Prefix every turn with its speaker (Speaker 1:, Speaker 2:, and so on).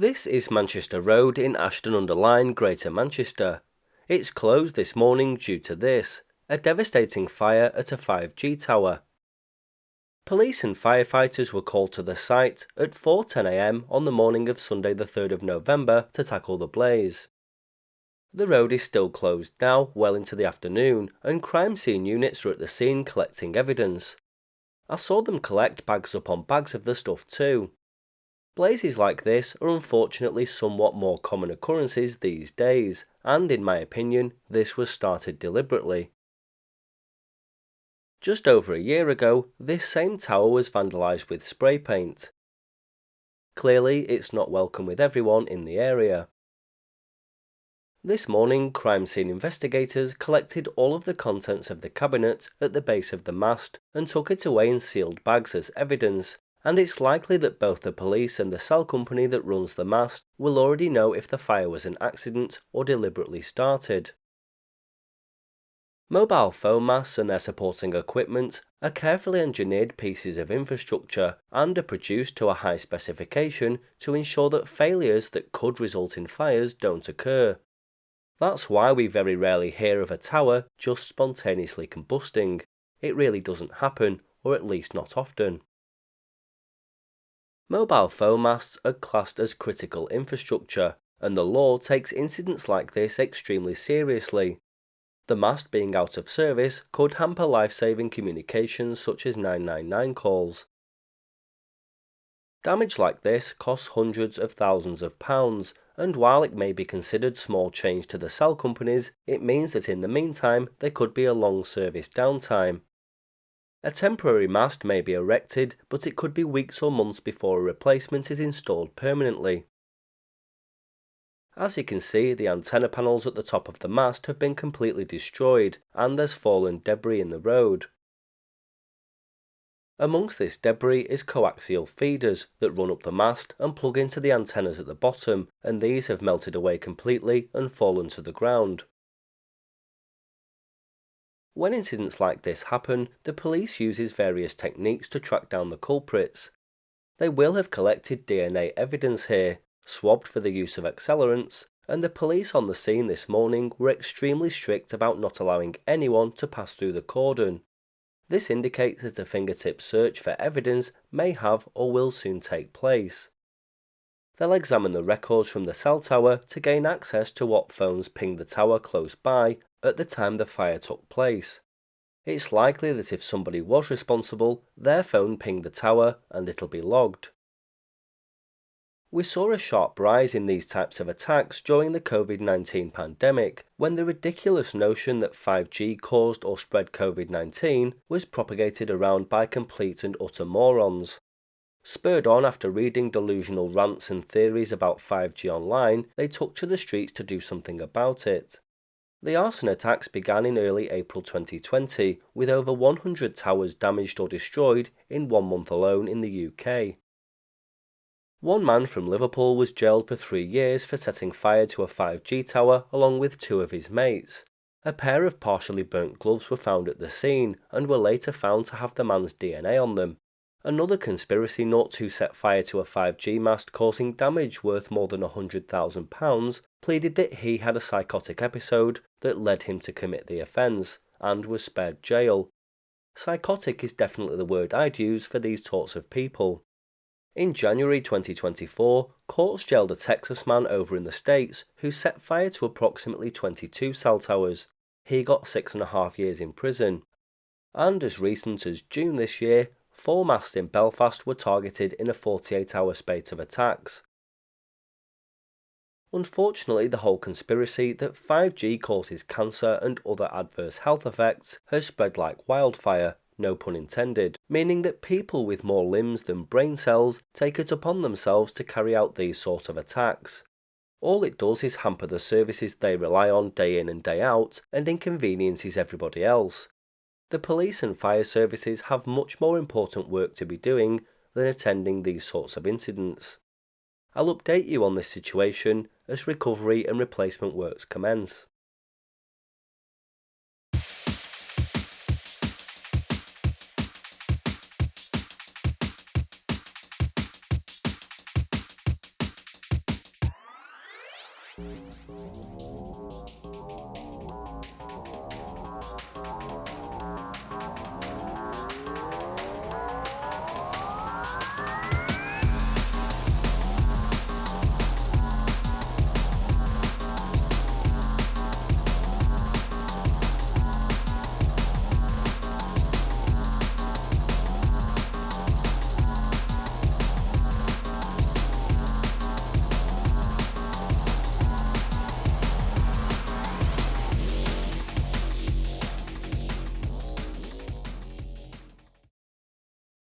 Speaker 1: This is Manchester Road in Ashton Under Lyne, Greater Manchester. It's closed this morning due to this, a devastating fire at a 5G tower. Police and firefighters were called to the site at 4:10 a.m. on the morning of Sunday the 3rd of November to tackle the blaze. The road is still closed now, well into the afternoon, and crime scene units are at the scene collecting evidence. I saw them collect bags upon bags of the stuff too. Blazes like this are unfortunately somewhat more common occurrences these days, and in my opinion, this was started deliberately. Just over a year ago, this same tower was vandalized with spray paint. Clearly, it's not welcome with everyone in the area. This morning, crime scene investigators collected all of the contents of the cabinet at the base of the mast and took it away in sealed bags as evidence, and it's likely that both the police and the cell company that runs the mast will already know if the fire was an accident or deliberately started. Mobile phone masts and their supporting equipment are carefully engineered pieces of infrastructure and are produced to a high specification to ensure that failures that could result in fires don't occur. That's why we very rarely hear of a tower just spontaneously combusting. It really doesn't happen, or at least not often. Mobile phone masts are classed as critical infrastructure, and the law takes incidents like this extremely seriously. The mast being out of service could hamper life-saving communications such as 999 calls. Damage like this costs hundreds of thousands of pounds, and while it may be considered small change to the cell companies, it means that in the meantime there could be a long service downtime. A temporary mast may be erected, but it could be weeks or months before a replacement is installed permanently. As you can see, the antenna panels at the top of the mast have been completely destroyed, and there's fallen debris in the road. Amongst this debris is coaxial feeders that run up the mast and plug into the antennas at the bottom, and these have melted away completely and fallen to the ground. When incidents like this happen, the police uses various techniques to track down the culprits. They will have collected DNA evidence here, swabbed for the use of accelerants, and the police on the scene this morning were extremely strict about not allowing anyone to pass through the cordon. This indicates that a fingertip search for evidence may have or will soon take place. They'll examine the records from the cell tower to gain access to what phones pinged the tower close by at the time the fire took place. It's likely that if somebody was responsible, their phone pinged the tower and it'll be logged. We saw a sharp rise in these types of attacks during the COVID-19 pandemic, when the ridiculous notion that 5G caused or spread COVID-19 was propagated around by complete and utter morons. Spurred on after reading delusional rants and theories about 5G online, they took to the streets to do something about it. The arson attacks began in early April 2020, with over 100 towers damaged or destroyed in 1 month alone in the UK. One man from Liverpool was jailed for 3 years for setting fire to a 5G tower along with 2 of his mates. A pair of partially burnt gloves were found at the scene and were later found to have the man's DNA on them. Another conspiracy nut who set fire to a 5G mast causing damage worth more than £100,000 pleaded that he had a psychotic episode that led him to commit the offence, and was spared jail. Psychotic is definitely the word I'd use for these sorts of people. In January 2024, courts jailed a Texas man over in the States who set fire to approximately 22 cell towers. He got 6.5 years in prison. And as recent as June this year, 4 masts in Belfast were targeted in a 48-hour spate of attacks. Unfortunately, the whole conspiracy that 5G causes cancer and other adverse health effects has spread like wildfire, no pun intended, meaning that people with more limbs than brain cells take it upon themselves to carry out these sort of attacks. All it does is hamper the services they rely on day in and day out and inconveniences everybody else. The police and fire services have much more important work to be doing than attending these sorts of incidents. I'll update you on this situation as recovery and replacement works commence.